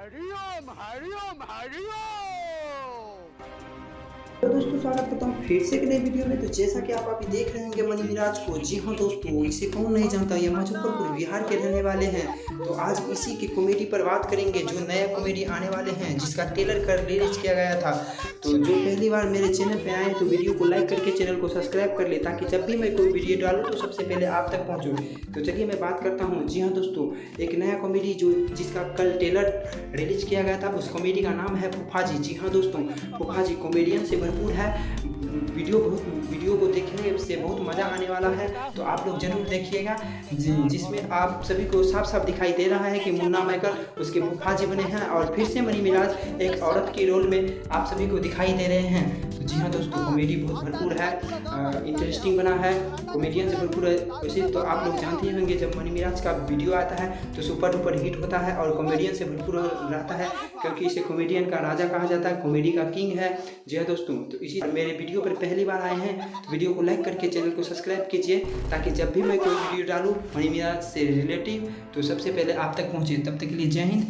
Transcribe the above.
हरिओम हरिओम हरिओम। तो दोस्तों स्वागत करता हूँ फिर से एक नई वीडियो में। तो जैसा कि आप अभी देख रहे होंगे मनी मिराज को, जी हाँ दोस्तों, इसे कौन नहीं जानता, ये मुजफ्फरपुर बिहार के रहने वाले हैं। तो आज इसी की कॉमेडी पर बात करेंगे, जो नया कॉमेडी आने वाले हैं, जिसका ट्रेलर कर रिलीज किया गया था। तो जो पहली बार मेरे चैनल पे आए तो वीडियो को लाइक करके चैनल को सब्सक्राइब कर ले, ताकि जब भी मैं कोई वीडियो डालूँ तो सबसे पहले आप तक पहुँचूँ। तो चलिए मैं बात करता हूँ। जी हाँ दोस्तों, एक नया कॉमेडी जिसका कल ट्रेलर रिलीज किया गया था, उस कॉमेडी का नाम है फूफाजी। जी हाँ दोस्तों, फूफाजी कॉमेडियन से भरपूर है। वीडियो को देखने से बहुत मज़ा आने वाला है, तो आप लोग जरूर देखिएगा। जिसमें आप सभी को साफ साफ दिखाई दे रहा है कि मुन्ना मैकर उसके फूफाजी बने हैं, और फिर से मनी मिराज एक औरत के रोल में आप सभी को दिखाई दे रहे हैं। तो जी हाँ दोस्तों, कॉमेडी बहुत भरपूर है, इंटरेस्टिंग बना है, कॉमेडियन से भरपूर है। वैसे तो आप लोग जानते ही होंगे, जब मनी मिराज का वीडियो आता है तो सुपर डुपर हिट होता है और कॉमेडियन से भरपूर रहता है, क्योंकि इसे कॉमेडियन का राजा कहा जाता है, कॉमेडी का किंग है। जी हाँ दोस्तों, तो इसी मेरे वीडियो पर पहली बार आए हैं तो वीडियो को लाइक करके चैनल को सब्सक्राइब कीजिए, ताकि जब भी मैं कोई वीडियो डालूँ मनी मिराज से रिलेटिव तो सबसे पहले आप तक पहुँचे। तब तक के लिए जय हिंद।